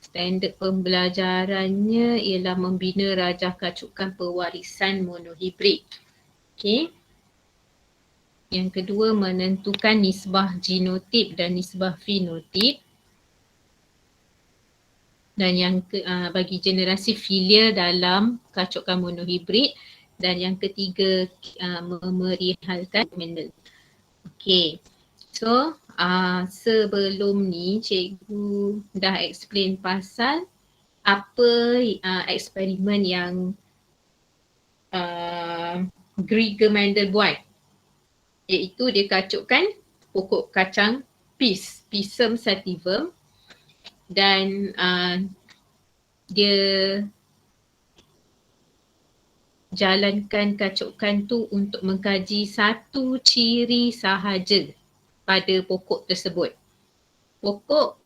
Standard pembelajarannya ialah membina rajah kacukan pewarisan monohibrid. Okey. Yang kedua, menentukan nisbah genotip dan nisbah fenotip. Dan yang bagi generasi filia dalam kacukan monohibrid. Dan yang ketiga, memerihalkan Mendel. Okey. So, sebelum ni cikgu dah explain pasal apa eksperimen yang Gregor Mendel buat, iaitu dia kacukkan pokok kacang Pisum sativum dan dia jalankan kacukan tu untuk mengkaji satu ciri sahaja pada pokok tersebut. Pokok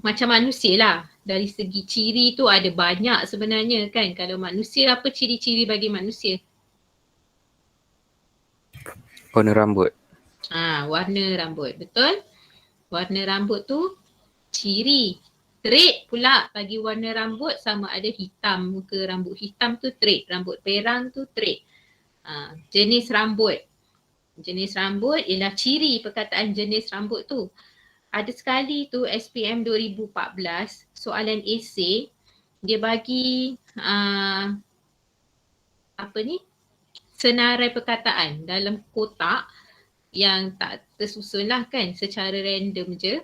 macam manusia lah. Dari segi ciri tu ada banyak sebenarnya kan. Kalau manusia, apa ciri-ciri bagi manusia? Warna rambut. Warna rambut, betul. Warna rambut tu ciri. Trait pula bagi warna rambut sama ada hitam, muka rambut hitam tu trait, rambut perang tu trait. Jenis rambut. Jenis rambut ialah ciri perkataan jenis rambut tu. Ada sekali tu SPM 2014, soalan esei, dia bagi senarai perkataan dalam kotak yang tak tersusun lah kan, secara random je.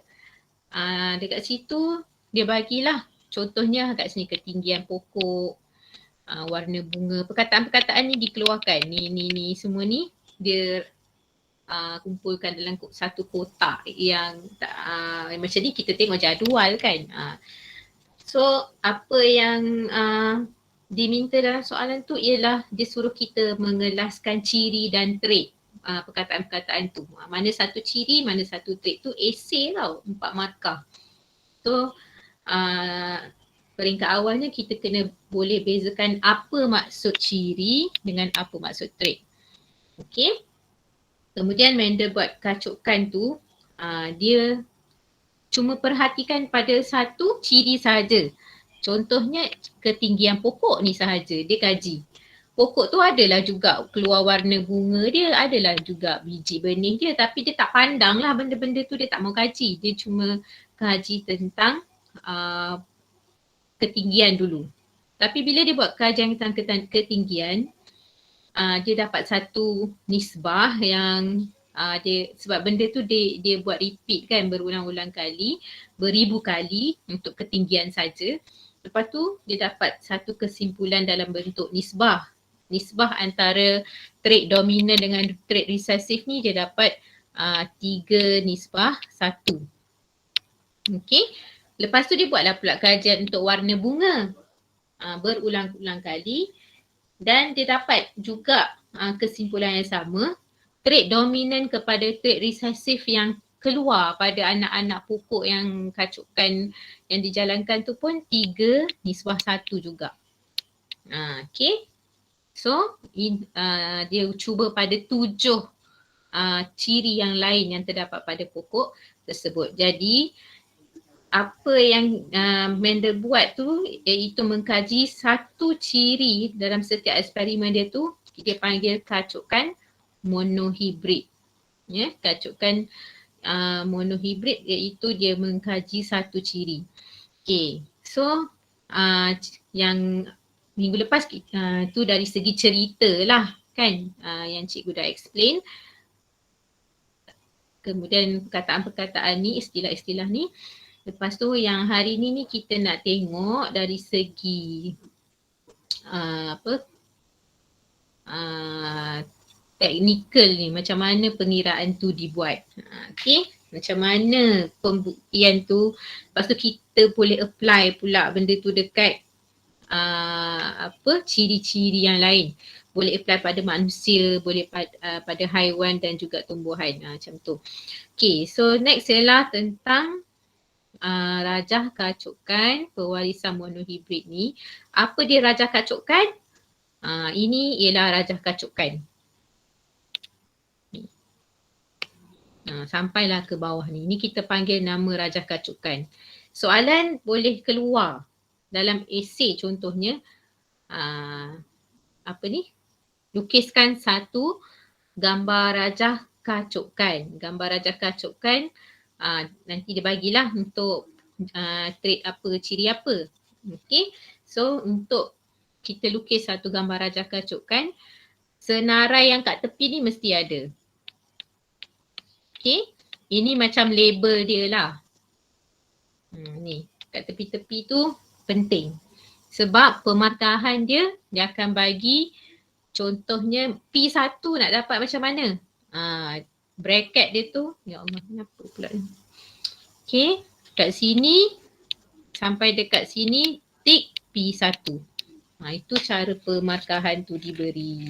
Dekat situ dia bagilah contohnya kat sini ketinggian pokok, warna bunga. Perkataan-perkataan ni dikeluarkan. Ni semua ni dia kumpulkan dalam satu kotak yang macam ni kita tengok jadual kan. So apa yang diminta dalam soalan tu ialah dia suruh kita mengelaskan ciri dan trait perkataan-perkataan tu. Mana satu ciri, mana satu trait tu esei tau, 4 markah. So peringkat awalnya kita kena boleh bezakan apa maksud ciri dengan apa maksud trait. Okey. Kemudian Mendel buat kacukan tu, dia cuma perhatikan pada satu ciri sahaja. Contohnya ketinggian pokok ni sahaja dia kaji. Pokok tu adalah juga keluar warna bunga dia, adalah juga biji benih dia, tapi dia tak pandang lah benda-benda tu, dia tak mau kaji. Dia cuma kaji tentang ketinggian dulu. Tapi bila dia buat kajian tentang ketinggian, dia dapat satu nisbah yang dia, sebab benda tu dia buat repeat kan, berulang-ulang kali, beribu kali untuk ketinggian saja. Lepas tu dia dapat satu kesimpulan dalam bentuk nisbah. Nisbah antara trait dominan dengan trait resesif ni dia dapat 3 nisbah 1. Okey. Lepas tu dia buatlah pula kajian untuk warna bunga. Berulang-ulang kali. Dan dia dapat juga kesimpulan yang sama. Trait dominan kepada trait resesif yang keluar pada anak-anak pokok yang kacukan yang dijalankan tu pun 3 nisbah 1 juga. Okay. So dia cuba pada 7 ciri yang lain yang terdapat pada pokok tersebut. Jadi apa yang Mendel buat tu iaitu mengkaji satu ciri dalam setiap eksperimen dia tu, dia panggil kacukan monohibrid. Ya, kacukan monohibrid iaitu dia mengkaji satu ciri. Okay, so yang minggu lepas tu dari segi cerita lah kan, yang cikgu dah explain. Kemudian perkataan-perkataan ni, istilah-istilah ni. Lepas tu yang hari ni kita nak tengok dari segi teknikal ni, macam mana pengiraan tu dibuat. Okay, macam mana pembuktian tu. Lepas tu kita boleh apply pula benda tu dekat ciri-ciri yang lain. Boleh apply pada manusia, boleh pada haiwan dan juga tumbuhan, macam tu. Okay, so next ialah tentang rajah kacukan pewarisan monohibrid ni. Apa dia rajah kacukan? Ini ialah rajah kacukan. Sampailah ke bawah ni. Ini kita panggil nama rajah kacukan. soalan boleh keluar dalam esei contohnya lukiskan satu gambar rajah kacukan. Gambar rajah kacukan nanti dia bagilah untuk trait apa, ciri apa. Okay, so untuk kita lukis satu gambar rajah kacukan, senarai yang kat tepi ni mesti ada. Okay, ini macam label dia lah. Ni kat tepi-tepi tu penting. Sebab pemarkahan dia akan bagi contohnya P1 nak dapat macam mana. Bracket dia tu, ya Allah kenapa pula ni. Okay, kat sini sampai dekat sini tik P1. Itu cara pemarkahan tu diberi.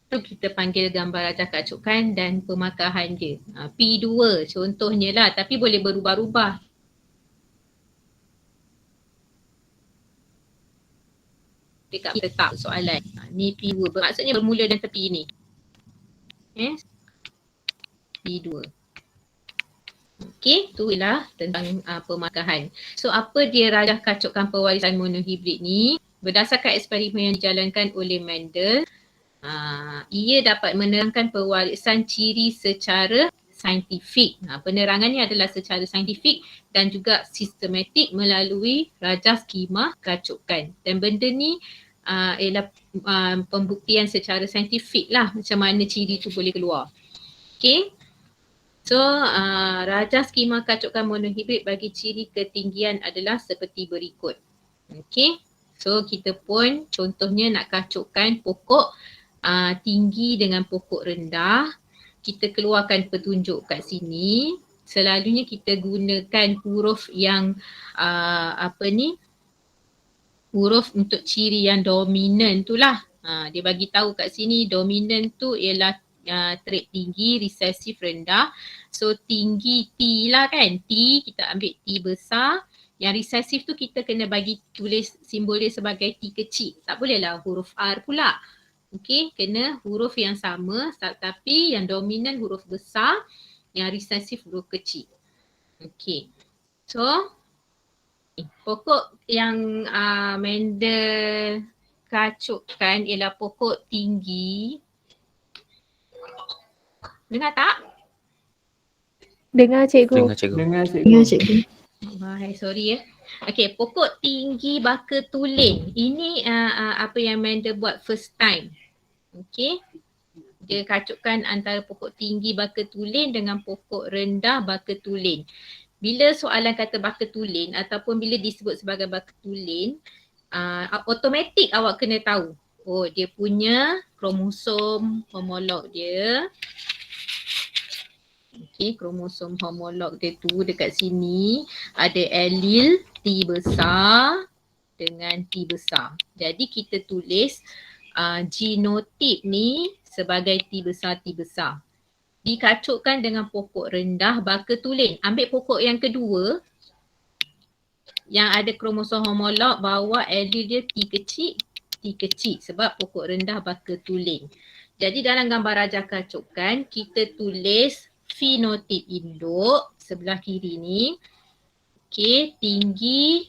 Tu kita panggil gambar rajah kacukan dan pemarkahan dia. P2 contohnya lah, tapi boleh berubah-ubah. Dekat letak soalan. Ni P2 maksudnya bermula dan tepi ni. P2. Okay, tu ialah tentang pemarkahan. So apa dia rajah kacukan pewarisan monohibrid ni? Berdasarkan eksperimen yang dijalankan oleh Mendel, ia dapat menerangkan pewarisan ciri secara saintifik. Penerangan ni adalah secara saintifik dan juga sistematik melalui rajah skema kacukan. Dan benda ni ialah pembuktian secara saintifik lah macam mana ciri tu boleh keluar. Okay. So rajah skema kacukan monohibrid bagi ciri ketinggian adalah seperti berikut. Okay. So kita pun contohnya nak kacukkan pokok tinggi dengan pokok rendah, kita keluarkan petunjuk kat sini. Selalunya kita gunakan huruf yang huruf untuk ciri yang dominan tu lah. Dia bagi tahu kat sini dominan tu ialah trait tinggi, resesif rendah. So tinggi T lah kan, T kita ambil T besar. Yang resesif tu kita kena bagi tulis simbol dia sebagai T kecil. Tak boleh lah huruf R pula. Okay, kena huruf yang sama tapi yang dominan huruf besar, yang resesif huruf kecil. Okay, so pokok yang Mendel kacukkan ialah pokok tinggi. Dengar tak? Dengar cikgu. Dengar cikgu. Dengar cikgu. Sorry ya. Okay, pokok tinggi baka tulen. Ini apa yang Mendel buat first time. Okay. Dia kacukkan antara pokok tinggi baka tulen dengan pokok rendah baka tulen. Bila soalan kata baka tulen ataupun bila disebut sebagai baka tulen, automatik awak kena tahu. Oh, dia punya kromosom homolog dia. Okay, kromosom homolog dia tu dekat sini ada allele T besar dengan T besar. Jadi kita tulis genotip ni sebagai T besar. Dikacukkan dengan pokok rendah baka tulen. Ambil pokok yang kedua yang ada kromosom homolog, bawa allele dia T kecil sebab pokok rendah baka tulen. Jadi dalam gambar rajah kacukan kita tulis fenotip induk sebelah kiri ni. Okay, tinggi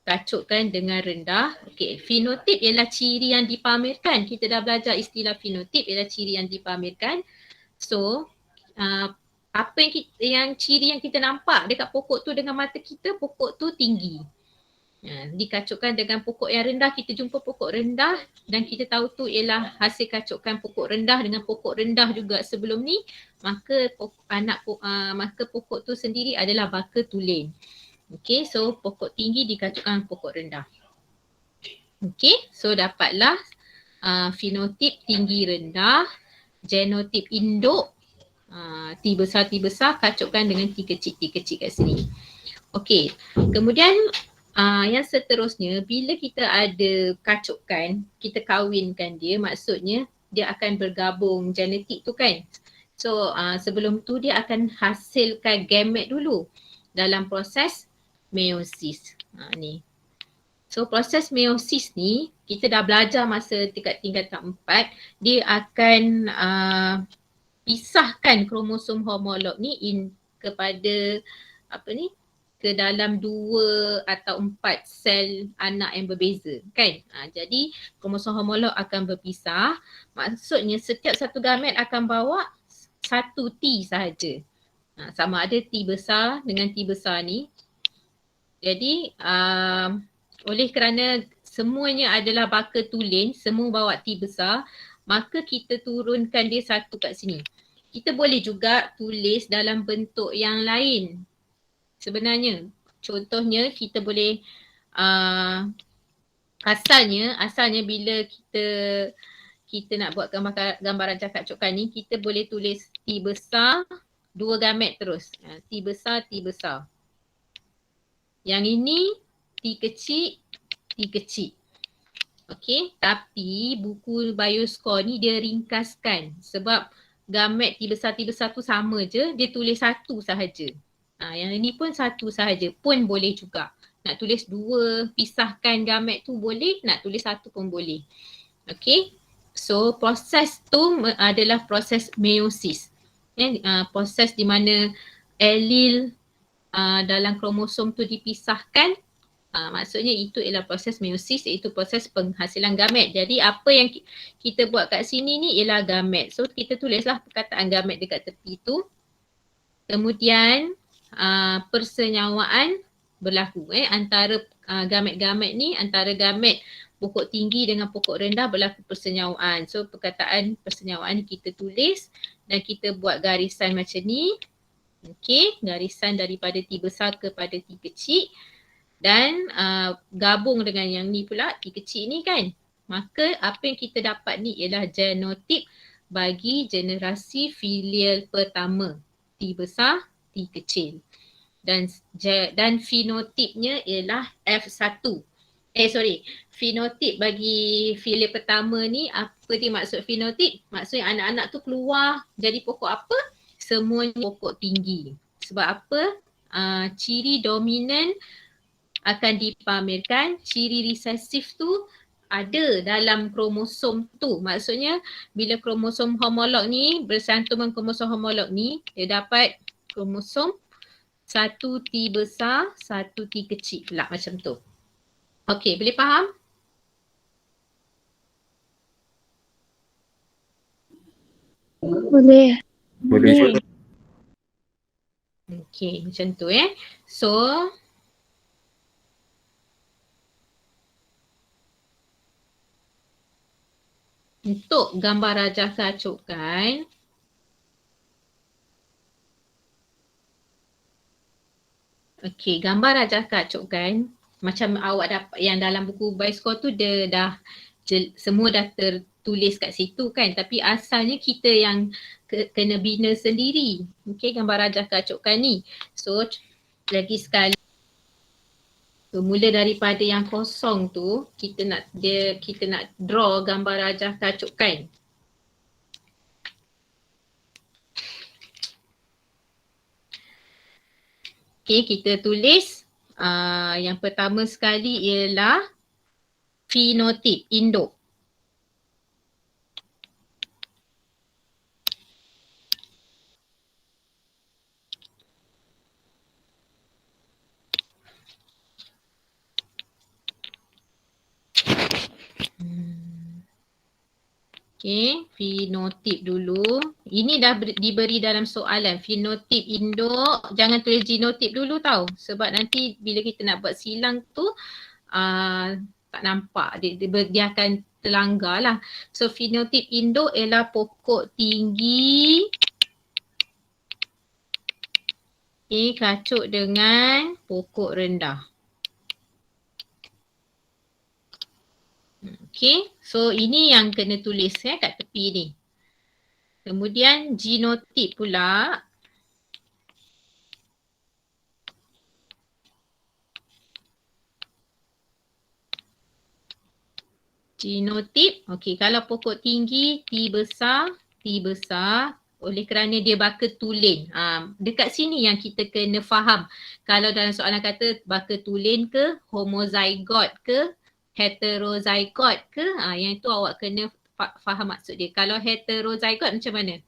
kacukkan dengan rendah. Okay, fenotip ialah ciri yang dipamerkan. Kita dah belajar istilah fenotip ialah ciri yang dipamerkan. So, apa yang ciri yang kita nampak dekat pokok tu dengan mata kita, pokok tu tinggi. Dikacukkan dengan pokok yang rendah, kita jumpa pokok rendah dan kita tahu tu ialah hasil kacukkan pokok rendah dengan pokok rendah juga sebelum ni, maka maka pokok tu sendiri adalah baka tulen. Okay, so pokok tinggi dikacukkan pokok rendah. Okay, so dapatlah fenotip tinggi rendah, genotip induk T besar kacukkan dengan T kecil kat sini. Okay, kemudian yang seterusnya bila kita ada kacukkan, kita kahwinkan dia, maksudnya dia akan bergabung genetik tu kan. So sebelum tu dia akan hasilkan gamet dulu dalam proses meiosis. Ni. So proses meiosis ni kita dah belajar masa tingkatan 4, dia akan pisahkan kromosom homolog ni kepada ke dalam 2 atau 4 sel anak yang berbeza kan. Jadi kromosom homolog akan berpisah. Maksudnya setiap satu gamet akan bawa satu T sahaja. Sama ada T besar dengan T besar ni. Jadi oleh kerana semuanya adalah baka tulen, semua bawa T besar, maka kita turunkan dia satu kat sini. Kita boleh juga tulis dalam bentuk yang lain. Sebenarnya contohnya kita boleh asalnya bila kita nak buat gambaran cakap cokkan ni, kita boleh tulis T besar 2 gamet terus. T besar, T besar. Yang ini T kecil, T kecil. Okey, tapi buku bioscore ni dia ringkaskan sebab gamet T besar tu sama je, dia tulis satu sahaja. Yang ini pun satu sahaja pun boleh juga. Nak tulis 2, pisahkan gamet tu boleh, nak tulis satu pun boleh. Okey, so proses tu adalah proses meiosis. Proses di mana allele dalam kromosom tu dipisahkan. Maksudnya itu ialah proses meiosis, iaitu proses penghasilan gamet. Jadi apa yang kita buat kat sini ni ialah gamet. So kita tulislah perkataan gamet dekat tepi tu. Kemudian persenyawaan berlaku antara gamet-gamet ni, antara gamet pokok tinggi dengan pokok rendah berlaku persenyawaan. So perkataan persenyawaan kita tulis dan kita buat garisan macam ni. Okey, garisan daripada T besar kepada T kecil. Dan gabung dengan yang ni pula, T kecil ni kan. Maka apa yang kita dapat ni ialah genotip bagi generasi filial pertama. T besar, T kecil. Dan fenotipnya ialah F1. Fenotip bagi filial pertama ni, apa dia maksud fenotip? Maksudnya anak-anak tu keluar jadi pokok apa? Semuanya pokok tinggi. Sebab apa? Ciri dominan akan dipamerkan, ciri resesif tu ada dalam kromosom tu. Maksudnya bila kromosom homolog ni bersantun dengan kromosom homolog ni, dia dapat kromosom 1 T besar, 1 T kecil pula macam tu. Okey, boleh faham? Boleh. Boleh. Okey, macam tu So untuk gambar rajah keacukan, gambar rajah keacukan macam awak dapat yang dalam buku bioscore tu dia dah semua dah tertulis kat situ kan, tapi asalnya kita yang kena bina sendiri. Gambar rajah keacukan ni. So lagi sekali, mula daripada yang kosong tu kita nak draw gambar rajah keacukan. Kita tulis yang pertama sekali ialah fenotip induk. Fenotip dulu. Ini dah diberi dalam soalan. Fenotip induk, jangan tulis genotip dulu tau. Sebab nanti bila kita nak buat silang tu tak nampak. Dia akan terlanggar lah. So fenotip induk ialah pokok tinggi kacuk dengan pokok rendah. So ini yang kena tulis kat tepi ni. Kemudian genotip pula. Genotip, kalau pokok tinggi T besar, oleh kerana dia baka tulen. Dekat sini yang kita kena faham. Kalau dalam soalan kata baka tulen ke, homozygot ke, heterozygot ke, yang itu awak kena faham maksud dia. Kalau heterozygot macam mana?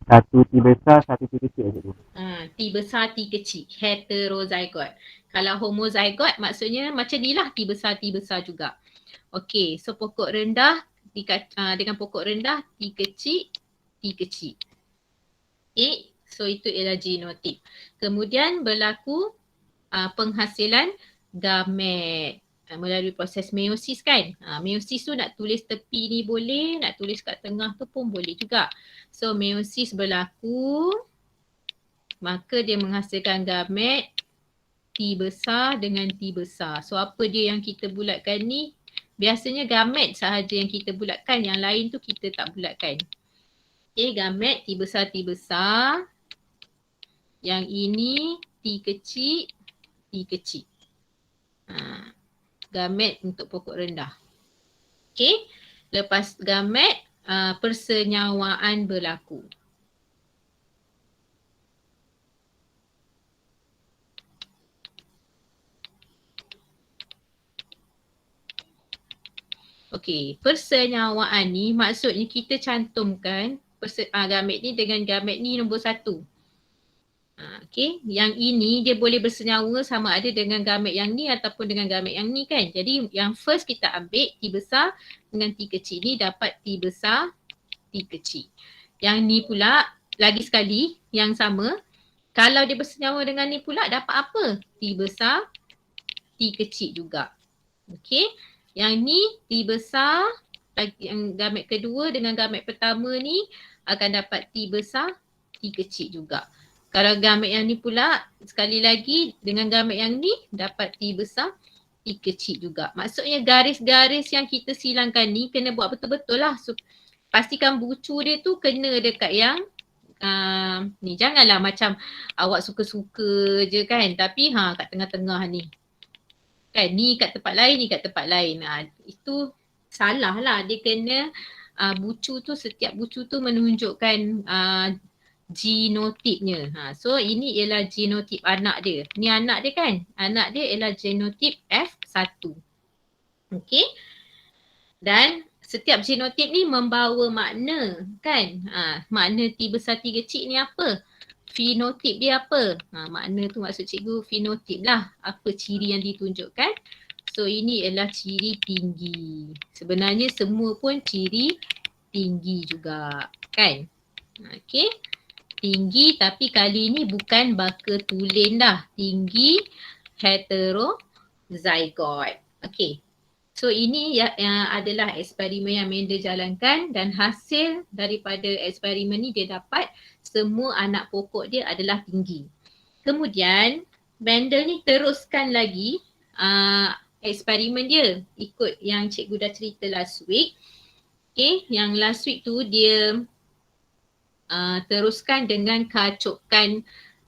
Satu T besar, satu T kecil cikgu. T besar, T kecil. Heterozygote. Kalau homozygote maksudnya macam ni lah, T besar juga. Okey, so pokok rendah dengan pokok rendah T kecil, T kecil. Okay, so itu ialah genotip. Kemudian berlaku penghasilan gamet melalui proses meiosis kan. Meiosis tu nak tulis tepi ni boleh, nak tulis kat tengah tu pun boleh juga. So meiosis berlaku, maka dia menghasilkan gamet T besar dengan T besar. So apa dia yang kita bulatkan ni? Biasanya gamet sahaja yang kita bulatkan, yang lain tu kita tak bulatkan. Okay, gamet T besar, T besar. Yang ini T kecil, T kecil. Gamet untuk pokok rendah. Okay, lepas gamet, persenyawaan berlaku. Okey, persenyawaan ni maksudnya kita cantumkan gamet ni dengan gamet ni nombor 1. Okey, yang ini dia boleh bersenyawa sama ada dengan gamet yang ni ataupun dengan gamet yang ni kan. Jadi yang first kita ambil T besar dengan T kecil ni dapat T besar, T kecil. Yang ni pula lagi sekali yang sama, kalau dia bersenyawa dengan ni pula dapat apa? T besar, T kecil juga. Okey. Yang ni T besar, yang gamet kedua dengan gamet pertama ni akan dapat T besar, T kecil juga. Kalau gamet yang ni pula sekali lagi dengan gamet yang ni dapat T besar, T kecil juga. Maksudnya garis-garis yang kita silangkan ni kena buat betul-betul lah. So, pastikan bucu dia tu kena dekat yang ni. Janganlah macam awak suka-suka je kan. Tapi kat tengah-tengah ni. Kan ni kat tempat lain, ni kat tempat lain. Itu salah lah. Dia kena bucu tu, setiap bucu tu menunjukkan genotipnya. So ini ialah genotip anak dia. Ni anak dia kan? Anak dia ialah genotip F1. Okey. Dan setiap genotip ni membawa makna kan? Makna T besar T kecil ni apa? Fenotip dia apa? Makna tu maksud cikgu fenotip lah. Apa ciri yang ditunjukkan? So ini ialah ciri tinggi. Sebenarnya semua pun ciri tinggi juga kan? Okey. Tinggi tapi kali ni bukan baka tulen dah. Tinggi heterozygote. Okey. So ini yang adalah eksperimen yang Mendel jalankan dan hasil daripada eksperimen ni dia dapat semua anak pokok dia adalah tinggi. Kemudian Mendel ni teruskan lagi eksperimen dia ikut yang cikgu dah cerita last week. Okay, yang last week tu dia teruskan dengan kacukan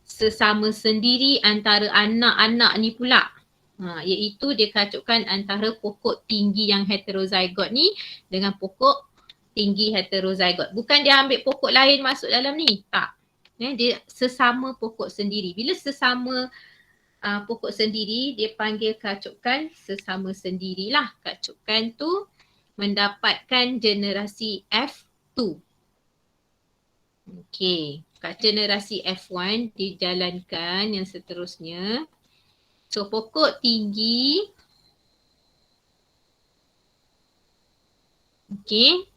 sesama sendiri antara anak-anak ni pula. Iaitu dia kacukan antara pokok tinggi yang heterozygote ni dengan pokok tinggi heterozygote. Bukan dia ambil pokok lain masuk dalam ni. Tak. Dia sesama pokok sendiri. Bila sesama pokok sendiri, dia panggil kacukan sesama sendirilah. Kacukan tu mendapatkan generasi F2. Okey, kat generasi F1 dijalankan yang seterusnya. So pokok tinggi, okey,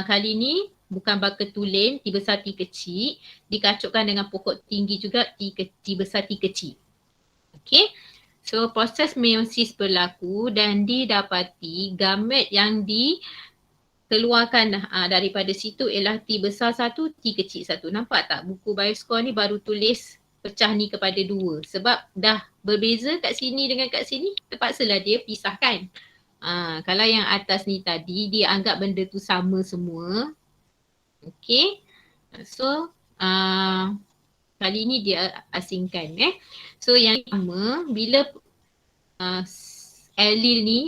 kali ni bukan baka tulen, T besar T kecil, dikacukkan dengan pokok tinggi juga T besar T kecil. Okey, so proses meiosis berlaku dan didapati gamet yang keluarkan daripada situ ialah T besar 1, T kecil 1. Nampak tak buku bioscore ni baru tulis pecah ni kepada 2. Sebab dah berbeza kat sini dengan kat sini, terpaksalah dia pisahkan. Kalau yang atas ni tadi, dia anggap benda tu sama semua. Okay. So, kali ni dia asingkan. So yang pertama, bila allele ni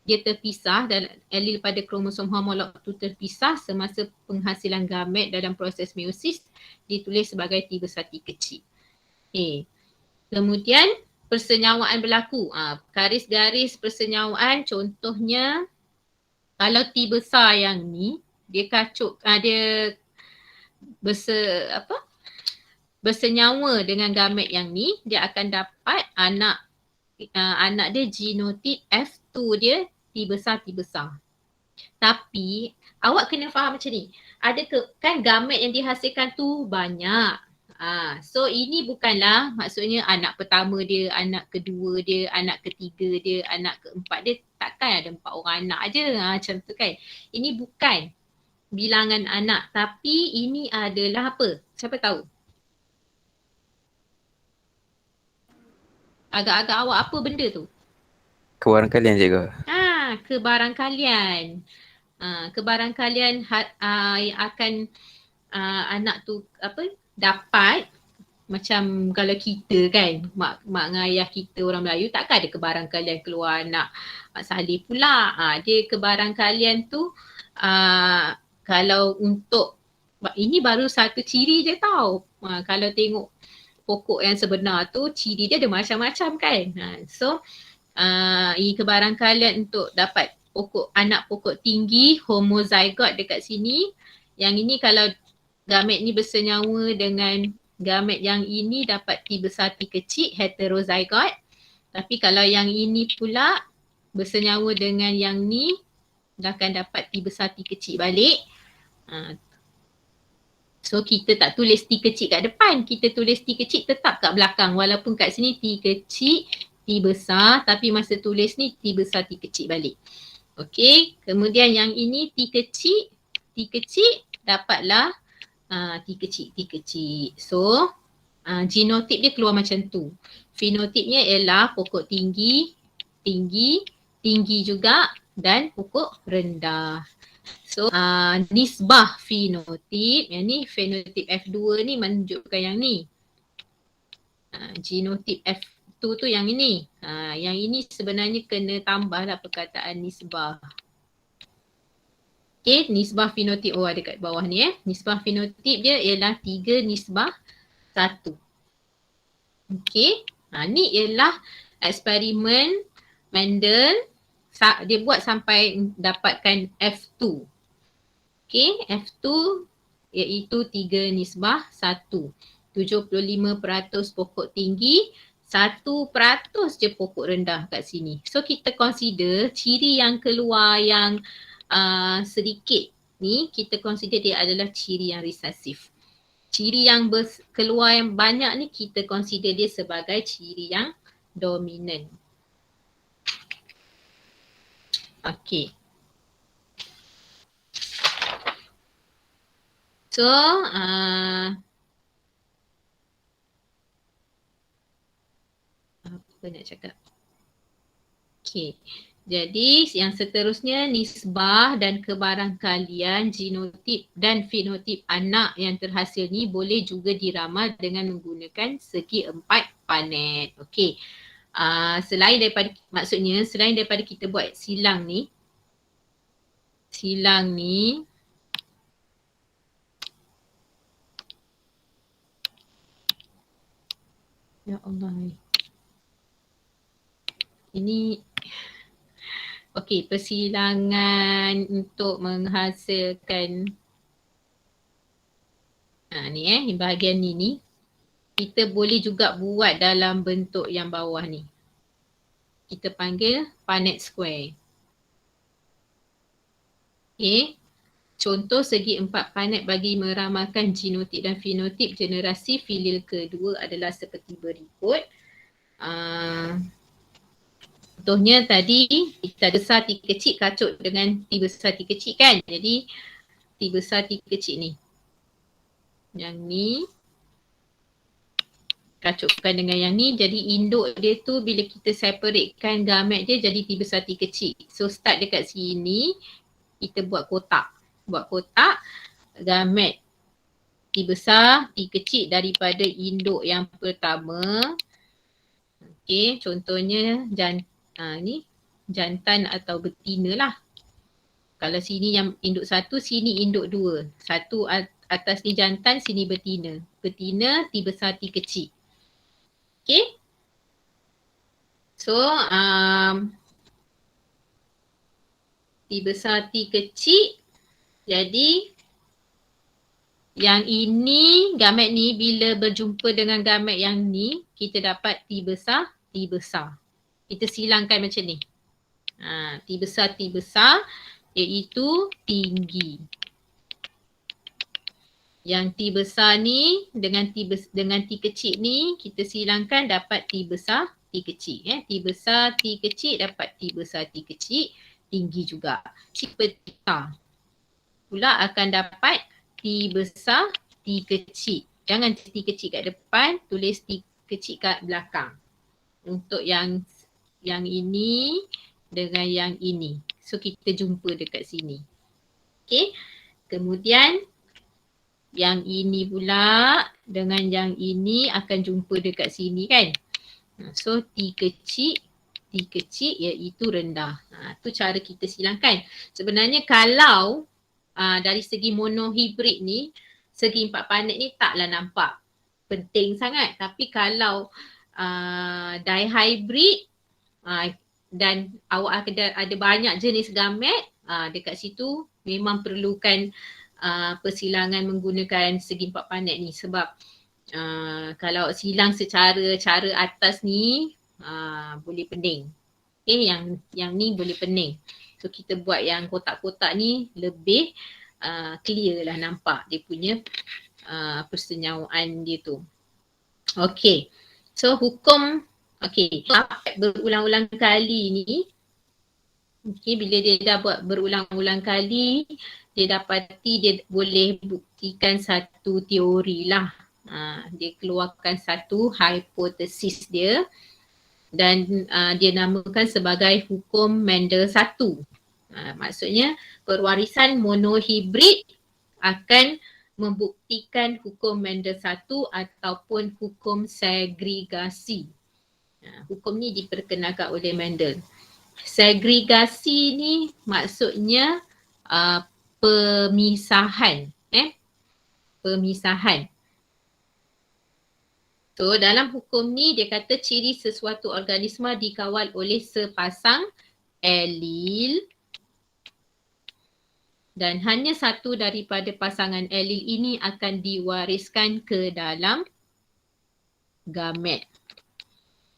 dia terpisah dan allele pada kromosom homolog tu terpisah semasa penghasilan gamet dalam proses meiosis, ditulis sebagai T besar T kecil. Okay. Kemudian persenyawaan berlaku. Garis-garis persenyawaan contohnya kalau T besar yang ni dia kacuk, dia apa bersenyawa dengan gamet yang ni, dia akan dapat anak dia genotip F2 dia T besar. Tapi awak kena faham macam ni. Ada kan gamet yang dihasilkan tu banyak. So ini bukanlah maksudnya anak pertama dia, anak kedua dia, anak ketiga dia, anak keempat dia. Takkan ada 4 orang anak aje macam tu kan. Ini bukan bilangan anak, tapi ini adalah apa? Siapa tahu? Agak-agak awak apa benda tu? Kebarangkalian cikgu. Kebarangkalian. Kebarangkalian yang akan anak tu apa dapat, macam kalau kita kan mak dengan ayah kita orang Melayu, takkan ada kebarangkalian keluar anak Mak Saleh pula. Dia kebarangkalian tu kalau untuk ini baru satu ciri je tau. Kalau tengok pokok yang sebenar tu ciri dia ada macam-macam kan. So ini kebarangkalian untuk dapat anak pokok tinggi homozygot dekat sini. Yang ini kalau gamet ni bersenyawa dengan gamet yang ini dapat T besar T kecil heterozygot. Tapi kalau yang ini pula bersenyawa dengan yang ni, dah akan dapat T besar T kecil balik. So kita tak tulis T kecil kat depan, kita tulis T kecil tetap kat belakang. Walaupun kat sini T kecil T besar, tapi masa tulis ni T besar T kecil balik. Okey, kemudian yang ini T kecil dapatlah T kecil. So genotip dia keluar macam tu. Fenotipnya ialah pokok tinggi juga dan pokok rendah. So nisbah fenotip, yang ni fenotip F2 ni menunjukkan yang ni. Genotip F2 tu yang ini. Yang ini sebenarnya kena tambahlah perkataan nisbah. Okay, nisbah fenotip, ada kat bawah ni Nisbah fenotip dia ialah 3 nisbah 1. Okay, ni ialah eksperimen Mendel. Dia buat sampai dapatkan F2. Okay, F2 iaitu 3 nisbah 1. 75% pokok tinggi, 1% je pokok rendah kat sini. So kita consider ciri yang keluar yang sedikit ni, kita consider dia adalah ciri yang resesif. Ciri yang keluar yang banyak ni kita consider dia sebagai ciri yang dominan. Okay. So apa nak cakap? Okay. Jadi yang seterusnya nisbah dan kebarangkalian genotip dan fenotip anak yang terhasil ni boleh juga diramal dengan menggunakan segi 4 Punnett. Okey. Selain daripada kita buat silang ni ya Allah ni. Ini okey, persilangan untuk menghasilkan ni bahagian ni kita boleh juga buat dalam bentuk yang bawah ni. Kita panggil Punnett square. Okey. Contoh segi 4 Punnett bagi meramalkan genotip dan fenotip generasi filil kedua adalah seperti berikut. Contohnya tadi kita besar T kecil kacut dengan T besar T kecil kan. Jadi T besar T kecil ni. Yang ni kacutkan dengan yang ni. Jadi induk dia tu bila kita separatekan gamet dia jadi T besar T kecil. So start dekat sini kita buat kotak. Gamet T besar T kecil daripada induk yang pertama. Okey, contohnya ni jantan atau betina lah. Kalau sini yang induk 1, sini induk 2. Satu atas ni jantan, sini betina. Betina T besar T kecil. Okay. So T besar T kecil jadi T Yang ini, gamet ni bila berjumpa dengan gamet yang ni, kita dapat T besar, T besar. Kita silangkan macam ni. T besar iaitu tinggi. Yang T besar ni dengan T kecil ni kita silangkan dapat T besar, T kecil. T besar, T kecil dapat T besar, T kecil. Tinggi juga. Seperti pula akan dapat T besar, T kecil. Jangan T kecil kat depan, tulis T kecil kat belakang. Untuk yang ini dengan yang ini. So kita jumpa dekat sini. Okay. Kemudian yang ini pula dengan yang ini akan jumpa dekat sini kan. So T kecil iaitu rendah. Tu cara kita silangkan. Sebenarnya kalau dari segi monohibrid ni, segi empat planet ni taklah nampak penting sangat. Tapi kalau dihybrid dan awak ada banyak jenis gamet, dekat situ memang perlukan persilangan menggunakan segi empat planet ni. Sebab kalau silang secara cara atas ni boleh pening. Okay, yang ni boleh pening. So kita buat yang kotak-kotak ni lebih clear lah nampak dia punya persenyawaan dia tu. Okay. So hukum berulang-ulang kali ni. Okay, bila dia dah buat berulang-ulang kali, dia dapati dia boleh buktikan satu teori lah. Dia keluarkan satu hipotesis dia dan dia namakan sebagai hukum Mendel 1. Maksudnya perwarisan monohibrid akan membuktikan hukum Mendel 1 ataupun hukum segregasi. Hukum ni diperkenalkan oleh Mendel. Segregasi ni maksudnya pemisahan. Pemisahan. So dalam hukum ni dia kata ciri sesuatu organisma dikawal oleh sepasang allele dan hanya satu daripada pasangan allele ini akan diwariskan ke dalam gamet.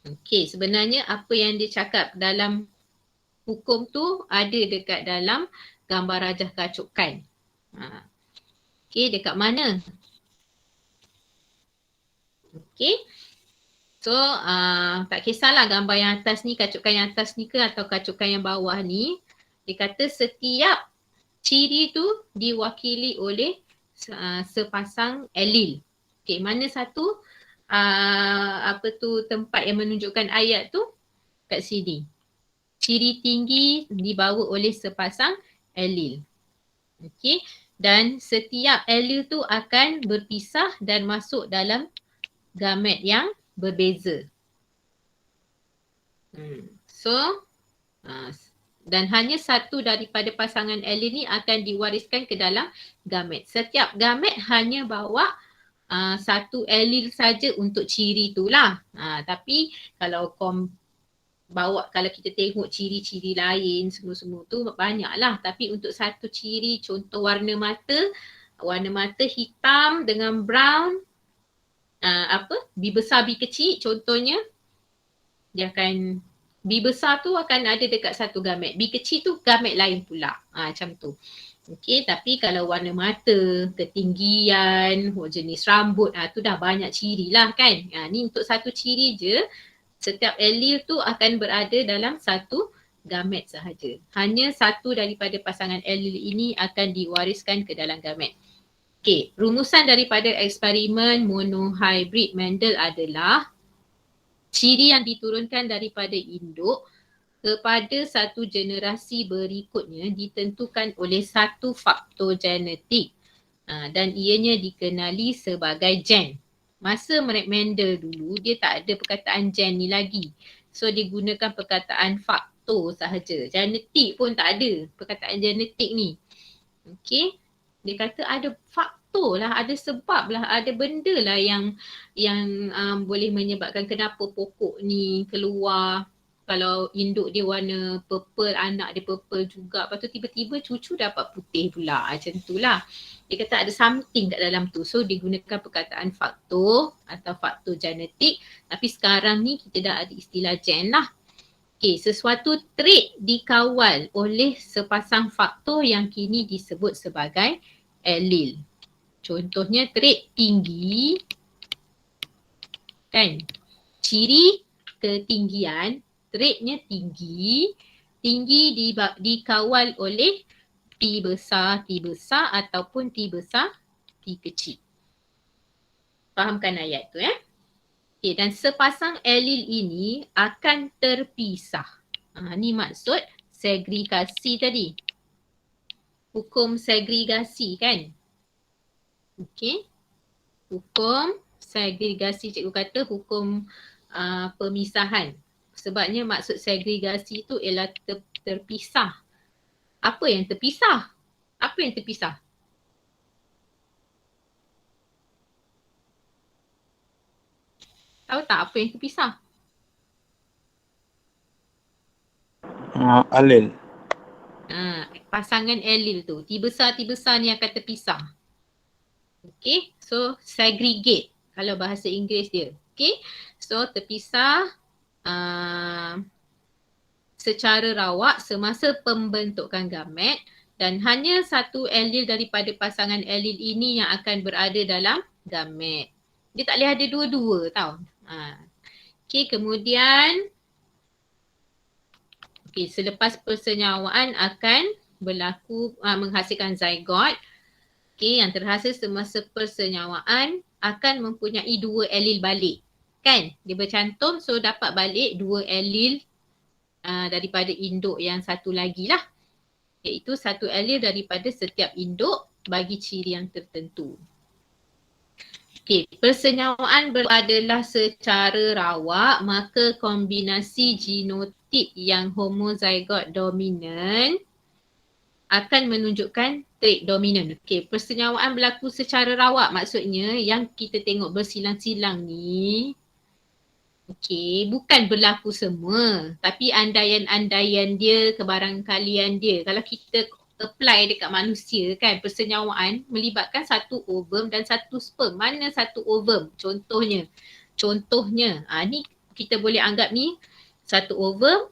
Okey, sebenarnya apa yang dia cakap dalam hukum tu ada dekat dalam gambar rajah kacukan. Okey, dekat mana? Okey. So tak kisahlah gambar yang atas ni, kacukan yang atas ni ke atau kacukan yang bawah ni. Dia kata setiap ciri tu diwakili oleh sepasang allele. Okey, mana satu tempat yang menunjukkan ayat tu? Kat sini. Ciri tinggi dibawa oleh sepasang allele. Okey, dan setiap allele tu akan berpisah dan masuk dalam gamet yang berbeza. Dan hanya satu daripada pasangan allele ni akan diwariskan ke dalam gamet. Setiap gamet hanya bawa satu allele saja untuk ciri tu lah. Tapi kalau kalau kita tengok ciri-ciri lain semua-semua tu banyak lah. Tapi untuk satu ciri, contoh warna mata hitam dengan brown, B besar B kecil contohnya, dia akan B besar tu akan ada dekat satu gamet, B kecil tu gamet lain pula, macam tu. Okey, tapi kalau warna mata, ketinggian, jenis rambut, tu dah banyak ciri lah kan. Ni untuk satu ciri je, setiap allele tu akan berada dalam satu gamet sahaja. Hanya satu daripada pasangan allele ini akan diwariskan ke dalam gamet. Okey, rumusan daripada eksperimen monohybrid Mendel adalah ciri yang diturunkan daripada induk kepada satu generasi berikutnya ditentukan oleh satu faktor genetik dan ianya dikenali sebagai gen. Masa Mendel dulu dia tak ada perkataan gen ni lagi. So dia gunakan perkataan faktor sahaja. Genetik pun tak ada perkataan genetik ni. Okey. Dia kata ada faktor lah, ada sebab lah, ada benda lah yang boleh menyebabkan kenapa pokok ni keluar Kalau induk dia warna purple, anak dia purple juga. Lepas tu tiba-tiba cucu dapat putih pula. Macam tu lah. Dia kata ada something kat dalam tu. So dia gunakan perkataan faktor atau faktor genetik. Tapi sekarang ni kita dah ada istilah gen lah. Okay, sesuatu trait dikawal oleh sepasang faktor yang kini disebut sebagai allele. Contohnya trait tinggi, kan? Ciri ketinggian, traitnya tinggi, dikawal oleh T besar ataupun T besar, T kecil. Fahamkan ayat tu Okay, dan sepasang allele ini akan terpisah. Ni maksud segregasi tadi. Hukum segregasi kan? Okay. Hukum segregasi, cikgu kata hukum pemisahan. Sebabnya maksud segregasi itu ialah terpisah. Apa yang terpisah? Apa yang terpisah? Tahu tak apa yang terpisah? Alel. Pasangan allele tu. T besar ni akan terpisah. Okay, so segregate kalau bahasa Inggeris dia. Okay, so terpisah secara rawak semasa pembentukan gamet dan hanya satu allele daripada pasangan allele ini yang akan berada dalam gamet. Dia tak boleh ada dua-dua tau. Okay, kemudian selepas persenyawaan akan berlaku menghasilkan zygote. Okay, yang terhasil semasa persenyawaan akan mempunyai dua allele balik. Kan? Dia bercantum so dapat balik dua allele daripada induk yang satu lagi lah. Iaitu satu allele daripada setiap induk bagi ciri yang tertentu. Okay, persenyawaan adalah secara rawak, maka kombinasi genotip yang homozygote dominan akan menunjukkan trait dominan. Okay, persenyawaan berlaku secara rawak maksudnya yang kita tengok bersilang-silang ni, okay, bukan berlaku semua tapi andaian-andaian dia, kebarangkalian dia. Kalau kita apply dekat manusia kan, persenyawaan melibatkan satu ovum dan satu sperm. Mana satu ovum? Contohnya ni kita boleh anggap ni satu ovum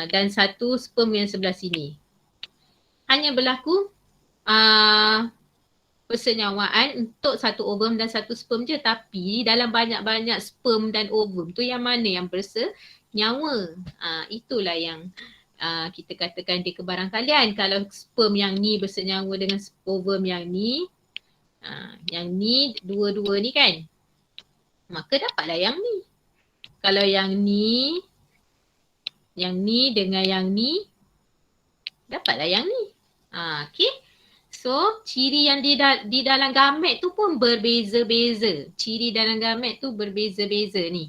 dan satu sperm yang sebelah sini. Hanya berlaku persenyawaan untuk satu ovum dan satu sperm je, tapi dalam banyak-banyak sperm dan ovum tu yang mana yang bersenyawa? Itulah yang kita katakan dia kebarangkalian. Kalau sperm yang ni bersenyawa dengan ovum yang ni dua-dua ni kan, maka dapatlah yang ni. Kalau yang ni dengan yang ni, dapatlah yang ni. Okay. So, ciri yang di dalam gamet tu pun berbeza-beza. Ciri dalam gamet tu berbeza-beza ni.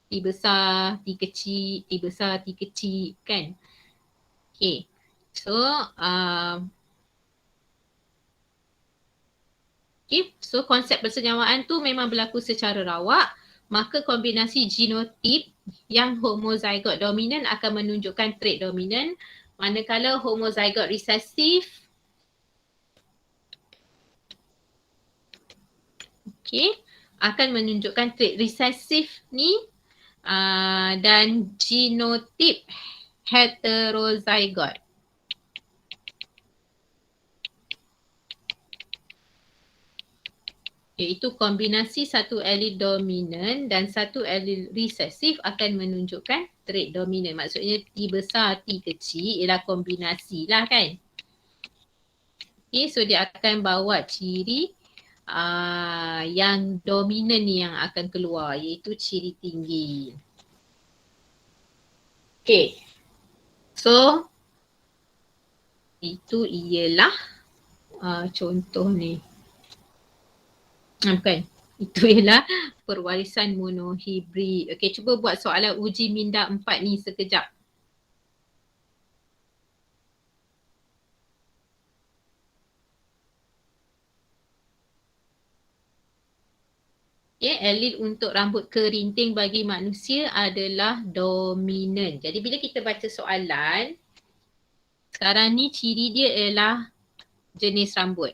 T besar, T kecil, T besar, T kecil kan. Okay. So, so konsep persenyawaan tu memang berlaku secara rawak. Maka kombinasi genotip yang homozygote dominan akan menunjukkan trait dominan. Manakala homozygote resesif akan menunjukkan trait resesif ni dan genotip heterozygote. Iaitu kombinasi satu allele dominan dan satu allele resesif akan menunjukkan trait dominan. Maksudnya T besar, T kecil ialah kombinasi lah kan. So dia akan bawa ciri yang dominan ni yang akan keluar, iaitu ciri tinggi. So itu ialah contoh ni. Bukan. Itu ialah perwarisan monohibrid. Cuba buat soalan uji minda 4 ni sekejap. Okay, allele untuk rambut kerinting bagi manusia adalah dominan. Jadi bila kita baca soalan, sekarang ni ciri dia ialah jenis rambut.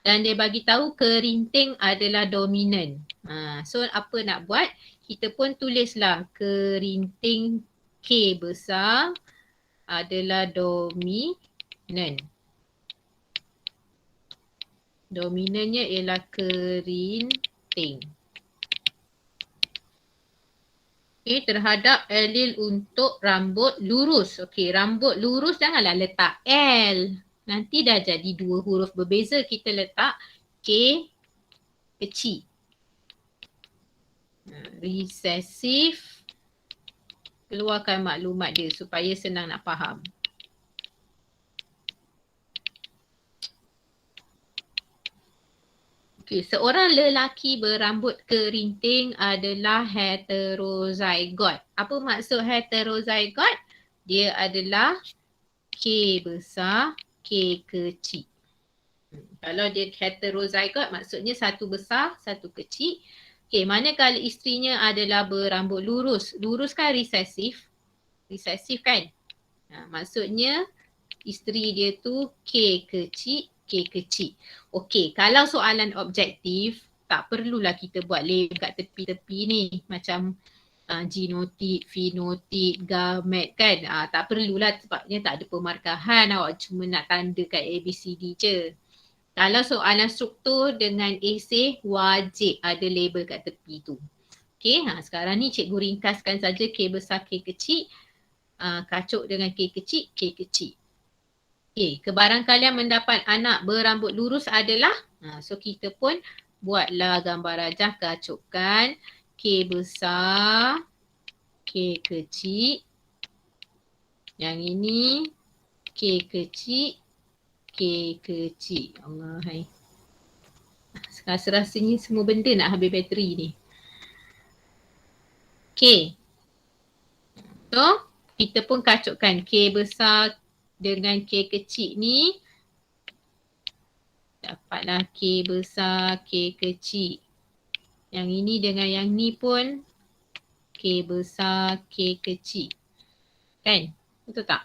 Dan dia bagi tahu kerinting adalah dominan. So apa nak buat? Kita pun tulislah kerinting K besar adalah dominan. Dominannya ialah kerinting. Okay, terhadap allele untuk rambut lurus. Okay, rambut lurus janganlah letak L. Nanti dah jadi dua huruf berbeza, kita letak K kecil. Resesif. Keluarkan maklumat dia supaya senang nak faham. Okay, seorang lelaki berambut kerinting adalah heterozygot. Apa maksud heterozygot? Dia adalah K besar, K kecil. Kalau dia heterozygot maksudnya satu besar, satu kecil. Okay, manakala isterinya adalah berambut lurus. Lurus kan resesif. Resesif kan? Maksudnya isteri dia tu K kecil, K kecil. Okey, kalau soalan objektif, tak perlulah kita buat label kat tepi-tepi ni. Macam genotip, fenotip, gamet kan. Tak perlulah sebabnya tak ada pemarkahan. Awak cuma nak tanda kat ABCD je. Kalau soalan struktur dengan esei, wajib ada label kat tepi tu. Okey, sekarang ni cikgu ringkaskan saja K besar, K kecil. Kacuk dengan K kecil, K kecil. Okay, kebarangkalian mendapat anak berambut lurus adalah, so kita pun buatlah gambar rajah kacukkan K besar, K kecil. Yang ini K kecil, K kecil. Allah hai. Serasanya semua benda nak habis bateri ni. Okay. So, kita pun kacukkan K besar dengan K kecil ni. Dapatlah K besar, K kecil. Yang ini dengan yang ni pun K besar, K kecil. Kan? Betul tak?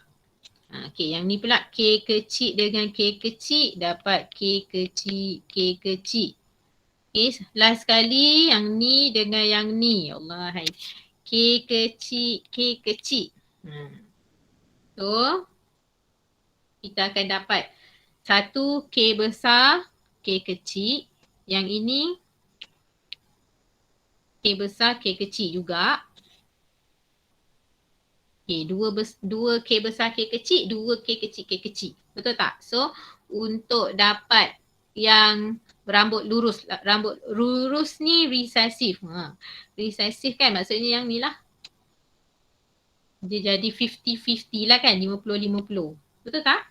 Okay, yang ni pula K kecil dengan K kecil dapat K kecil, K kecil. Okay, last sekali yang ni dengan yang ni. Ya Allah hai. K kecil, K kecil. So, kita akan dapat satu K besar, K kecil. Yang ini K besar, K kecil juga. Okay, dua K besar, K kecil, dua K kecil, K kecil. Betul tak? So, untuk dapat yang rambut lurus ni resesif. Resesif kan maksudnya yang ni lah. Dia jadi 50-50 lah kan, 50-50. Betul tak?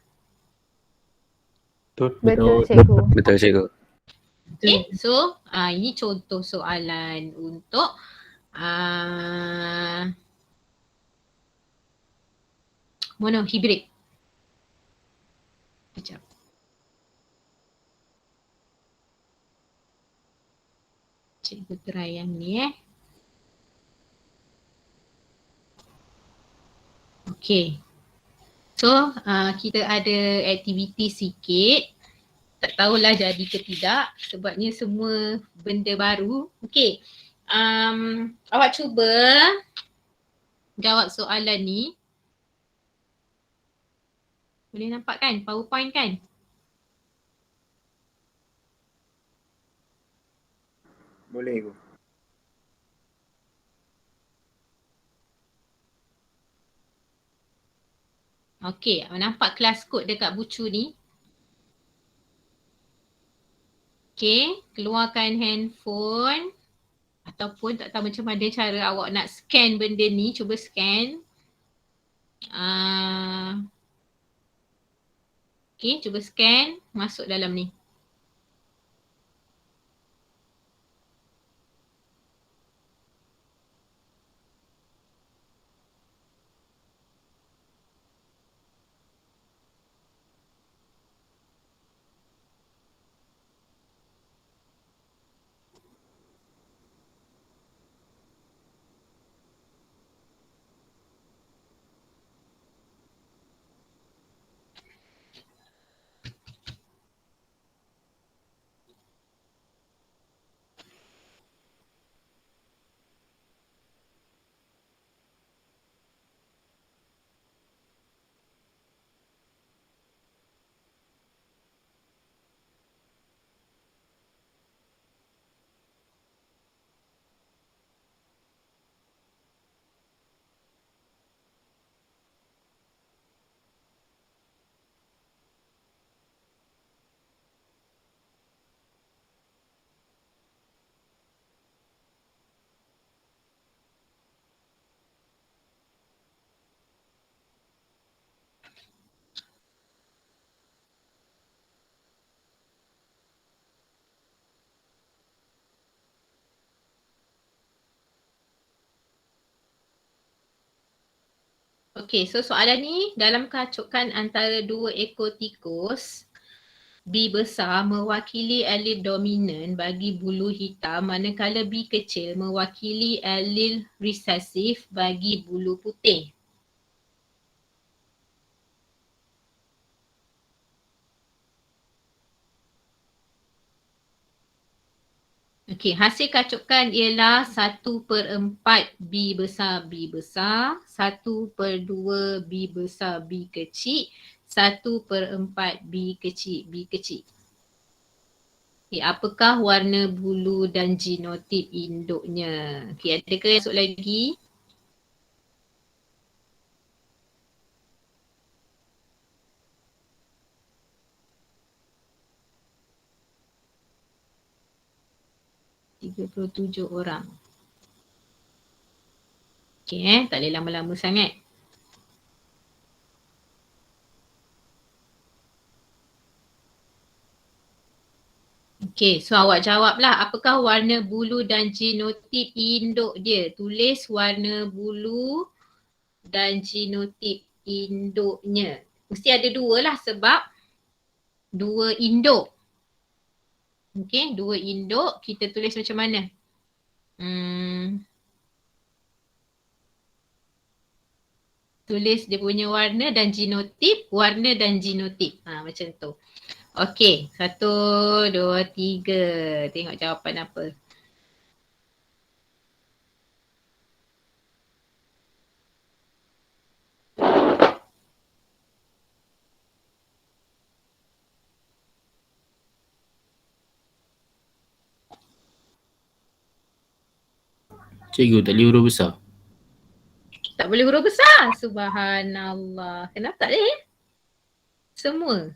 Betul cikgu. Betul cikgu. Okay, so ini contoh soalan untuk monohibrid. Sekejap. Cikgu try yang ni Okay. So kita ada aktiviti sikit. Tak tahulah jadi ke tidak sebabnya semua benda baru. Okay. Awak cuba jawab soalan ni. Boleh nampak kan PowerPoint kan? Boleh Ibu. Okey, nampak kelas kod dekat bucu ni? Okey, keluarkan handphone ataupun tak tahu macam mana cara awak nak scan benda ni, cuba scan. Okey, cuba scan, masuk dalam ni. Okey, so soalan ni dalam kacukan antara dua ekor tikus, B besar mewakili allele dominan bagi bulu hitam manakala B kecil mewakili allele resesif bagi bulu putih. Okey, hasil kacukan ialah 1/4 B besar B besar, 1/2 B besar B kecil, 1/4 B kecil B kecil. Okey, apakah warna bulu dan genotip induknya? Okey, adakah yang masuk lagi? (37 orang). Okey tak boleh lama-lama sangat. Okey, so awak jawablah apakah warna bulu dan genotip induk dia. Tulis warna bulu dan genotip induknya. Mesti ada dua lah sebab dua induk. Okey, dua induk. Kita tulis macam mana? Tulis dia punya warna dan genotip. Warna dan genotip. Macam tu. Okey, 1, 2, 3. Tengok jawapan apa. Cikgu tak boleh huruf besar. Tak boleh huruf besar. Subhanallah. Kenapa tak boleh? Semua.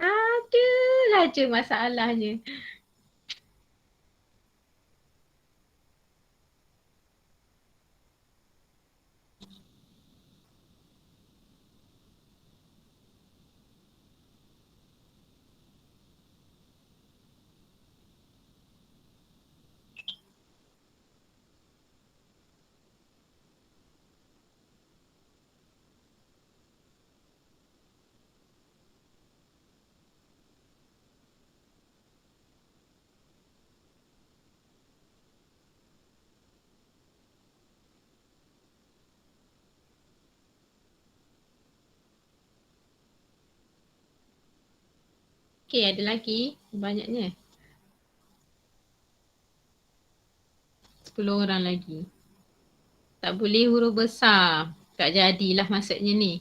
Adalah je masalahnya. Okey, ada lagi banyaknya. 10 orang lagi. Tak boleh huruf besar. Tak jadilah maksudnya ni.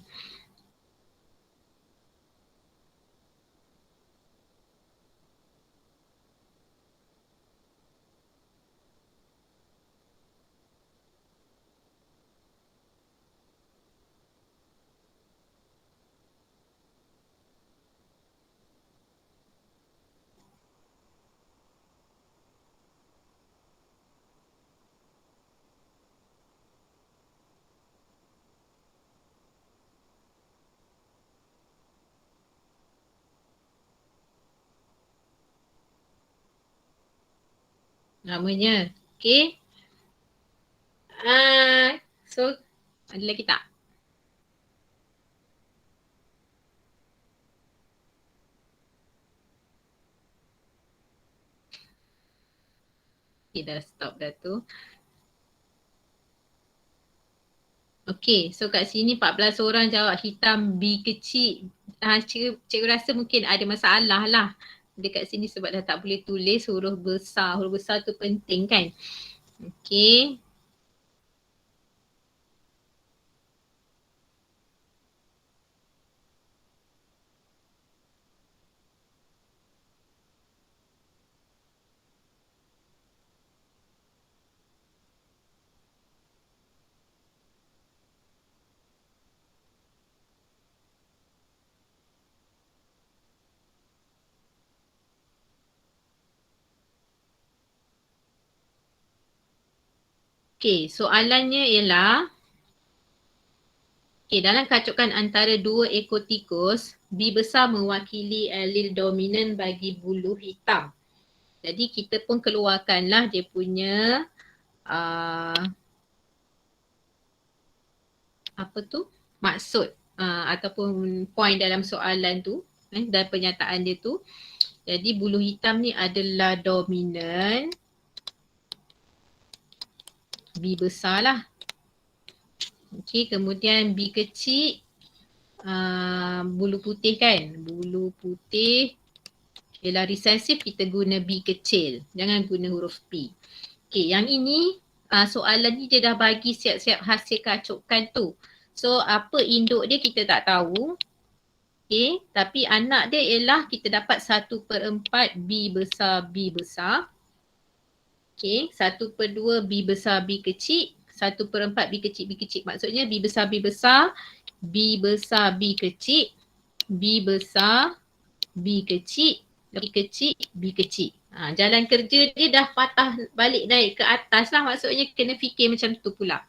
Namanya. Okey. So, ada lagi tak? Okay, dah stop dah tu. Okey, so kat sini 14 orang jawab hitam B kecil. Cikgu rasa mungkin ada masalah lah dekat sini sebab dah tak boleh tulis huruf besar. Huruf besar tu penting kan? Okey. Okey, soalannya ialah dalam kacukan antara dua ekor tikus, B besar mewakili allele dominan bagi bulu hitam. Jadi kita pun keluarkanlah dia punya apa tu, maksud ataupun point dalam soalan tu dan pernyataan dia tu. Jadi bulu hitam ni adalah dominan B besar lah. Okey, kemudian B kecil bulu putih kan. Bulu putih ialah resesif, kita guna B kecil. Jangan guna huruf P. Okey, yang ini soalan ni dia dah bagi siap-siap hasil kacukan tu. So apa induk dia kita tak tahu. Okey, tapi anak dia ialah kita dapat 1/4 B besar B besar. Okey, 1/2 B besar B kecil, 1/4 B kecil B kecil. Maksudnya B besar B besar, B besar B kecil, B besar B kecil, B kecil B kecil. Jalan kerja dia dah patah balik naik ke atas lah, maksudnya kena fikir macam tu pula.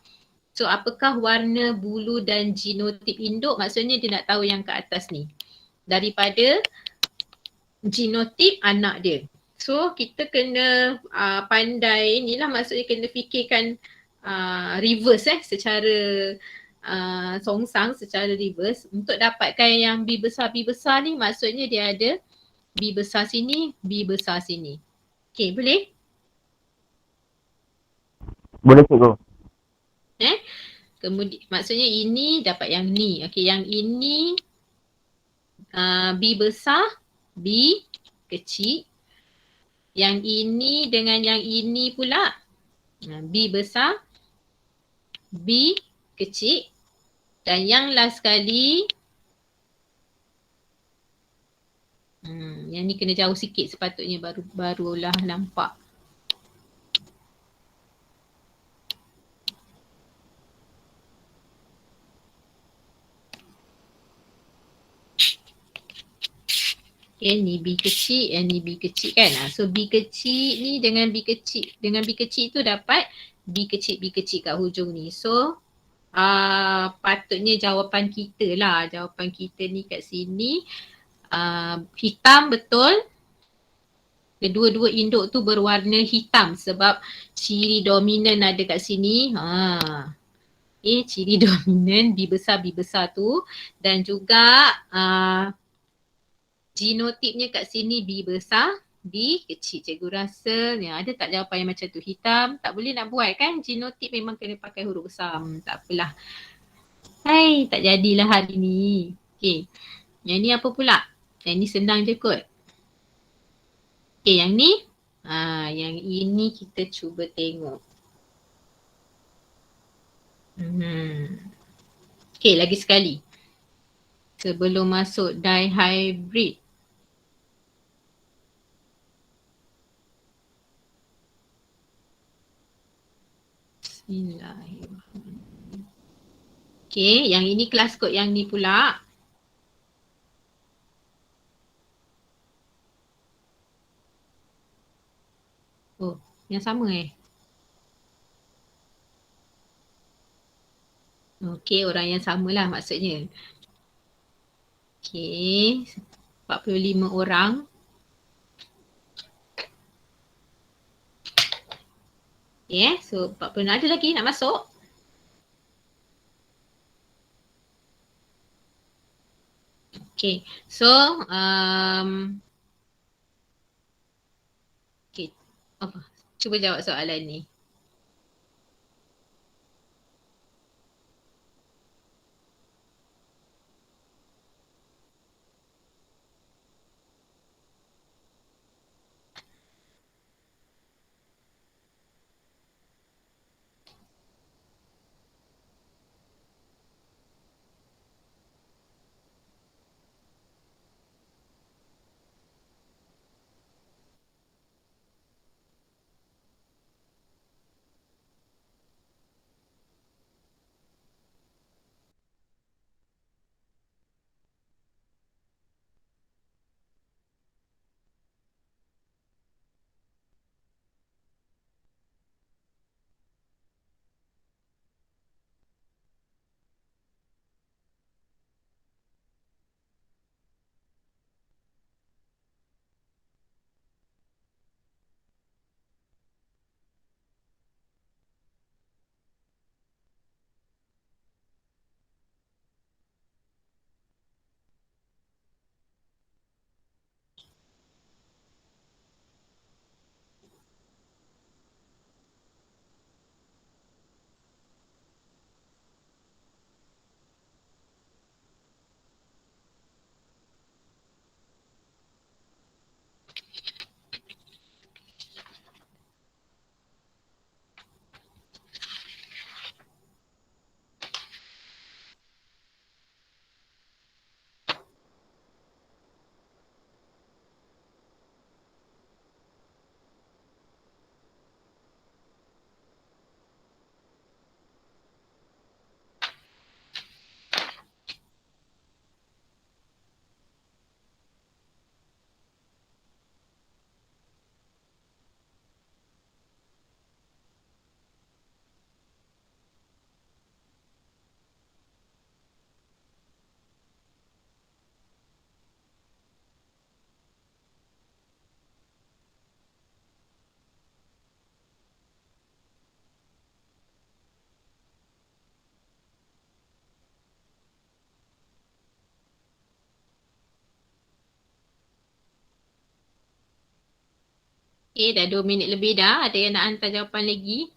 So apakah warna bulu dan genotip induk, maksudnya dia nak tahu yang ke atas ni. Daripada genotip anak dia. So kita kena pandai ni lah, maksudnya kena fikirkan reverse secara songsang, secara reverse untuk dapatkan yang B besar ni, maksudnya dia ada B besar sini, B besar sini. Okay, boleh? Boleh cikgu. Kemudian maksudnya ini dapat yang ni. Okay, yang ini B besar, B kecil. Yang ini dengan yang ini pula B besar, B kecil. Dan yang last sekali yang ni kena jauh sikit sepatutnya, barulah nampak. Okay, ni B kecil, ni B kecil kan. So B kecil ni dengan B kecil tu dapat B kecil kat hujung ni. So patutnya jawapan kita lah. Jawapan kita ni kat sini hitam betul. Kedua-dua induk tu berwarna hitam sebab ciri dominan ada kat sini. Okay, ciri dominan B besar tu. Dan juga genotipnya kat sini B besar, B kecil. Cikgu rasa ada tak jawapan yang macam tu? Hitam tak boleh nak buat kan? Genotip memang kena pakai huruf besar. Tak apalah. Hai, tak jadilah hari ni. Okay. Yang ni apa pula? Yang ni senang je kot. Okay, yang ni. Yang ini kita cuba tengok. Okay, lagi sekali. Sebelum masuk dihybrid. Bismillahirrahmanirrahim. Okay, yang ini kelas kod yang ni pula. Oh, yang sama Okay, orang yang samalah maksudnya. Okay, 45 orang. Okay, so 40 ada lagi nak masuk. Okay, so okay, cuba jawab soalan ni. Okay, dah 2 minit lebih dah. Ada yang nak hantar jawapan lagi?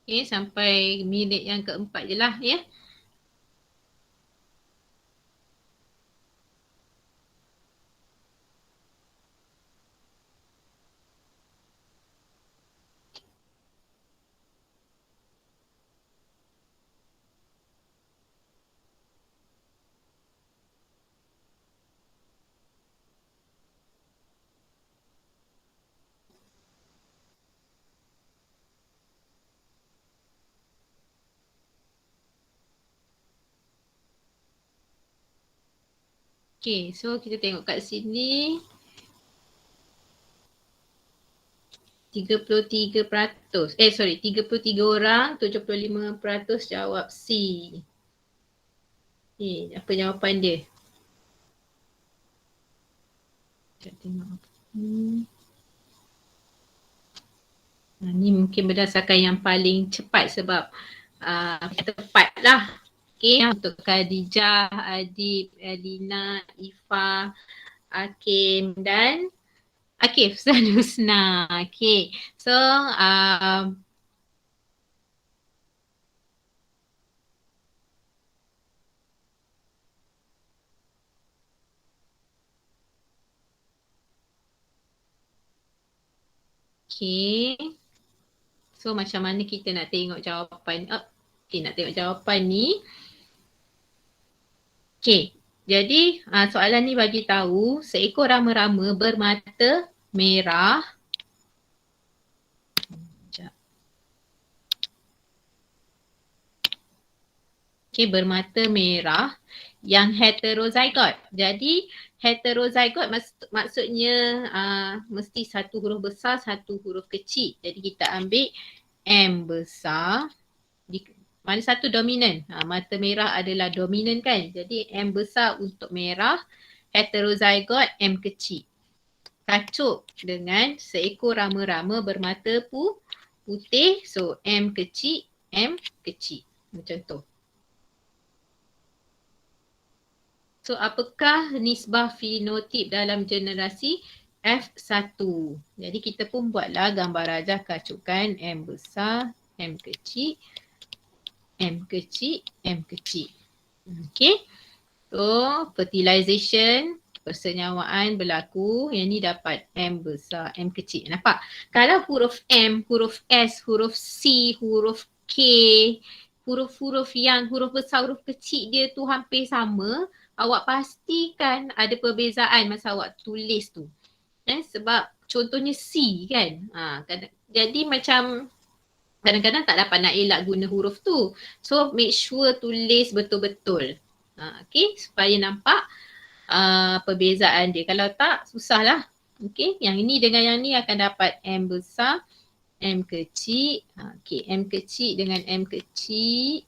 Okay, sampai minit yang keempat je lah ya. Okay, so kita tengok kat sini. 33%. 33 orang, 75% jawab C. Okay, apa jawapan dia? Kita tengok. Ni mungkin berdasarkan yang paling cepat sebab tepat lah. Okay, untuk Khadijah, Adib, Elina, Ifa, Hakim dan Akif Sanusna. Okay, so okay. So macam mana kita nak tengok jawapan? Okay, nak tengok jawapan ni. Okay, jadi soalan ni bagi tahu seekor rama-rama bermata merah. Okay, bermata merah yang heterozygot. Jadi heterozygot maksudnya mesti satu huruf besar, satu huruf kecil. Jadi kita ambil M besar. Mana satu dominan? Mata merah adalah dominan kan? Jadi M besar untuk merah, heterozygot M kecil. Kacuk dengan seekor rama-rama bermata putih. So M kecil, M kecil. Macam tu. So apakah nisbah fenotip dalam generasi F1? Jadi kita pun buatlah gambar rajah kacukan M besar, M kecil, M kecil, M kecil. Okay. So fertilization, persenyawaan berlaku. Yang ni dapat M besar, M kecil. Nampak? Kalau huruf M, huruf S, huruf C, huruf K, huruf-huruf yang huruf besar, huruf kecil dia tu hampir sama, awak pastikan ada perbezaan masa awak tulis tu. Sebab contohnya C kan. Jadi macam kadang-kadang tak dapat nak elak guna huruf tu. So make sure tulis betul-betul. Okay, supaya nampak perbezaan dia. Kalau tak, susahlah. Okay, yang ini dengan yang ni akan dapat M besar, M kecil. Okay, M kecil dengan M kecil.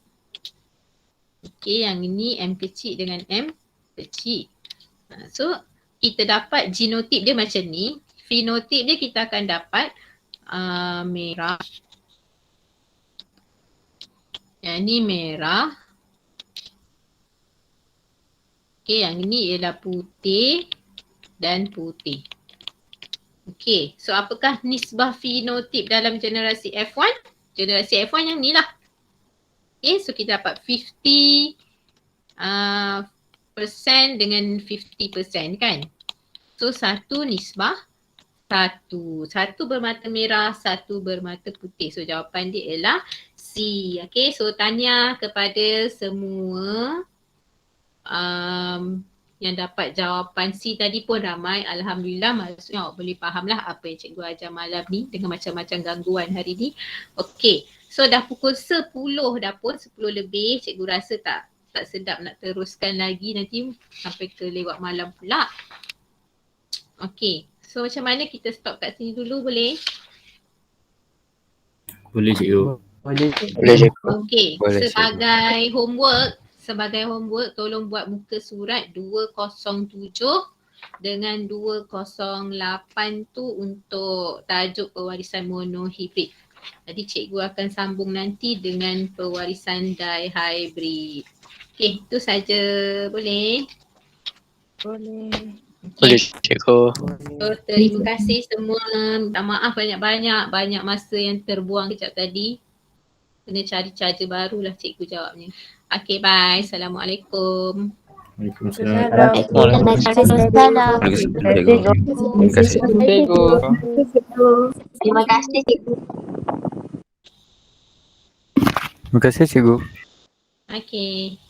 Okay, yang ini M kecil dengan M kecil. So, kita dapat genotip dia macam ni. Fenotip dia kita akan dapat merah. Yang ni merah. Okay, yang ini ialah putih. dan putih. Okey, so apakah nisbah fenotip dalam generasi F1? Generasi F1 yang ni lah. Okay, so kita dapat 50 persen dengan 50% kan. So satu nisbah satu. Satu bermata merah, satu bermata putih. So jawapan dia ialah C. Okay, so tanya kepada semua yang dapat jawapan C tadi pun ramai. Alhamdulillah, maksudnya awak boleh fahamlah apa yang cikgu ajar malam ni dengan macam-macam gangguan hari ni. Okay, so dah pukul 10 dah pun, 10 lebih. Cikgu rasa tak sedap nak teruskan lagi, nanti sampai ke lewat malam pula. Okay, so macam mana kita stop kat sini dulu, boleh? Boleh cikgu. Boleh. Boleh cikgu. Okay, Boleh, sebagai homework tolong buat muka surat 207 dengan 208 tu untuk tajuk pewarisan monohibrid. Jadi cikgu akan sambung nanti dengan pewarisan dihybrid. Okay, itu saja. Boleh? Boleh. Boleh cikgu. So, terima kasih semua. Minta maaf banyak-banyak. Banyak masa yang terbuang kejap tadi. Kena cari cara barulah cikgu jawabnya. Okay, bye. Assalamualaikum. Waalaikumsalam. Waalaikumsalam cikgu. Terima kasih. Terima kasih cikgu. Terima kasih cikgu. Okay.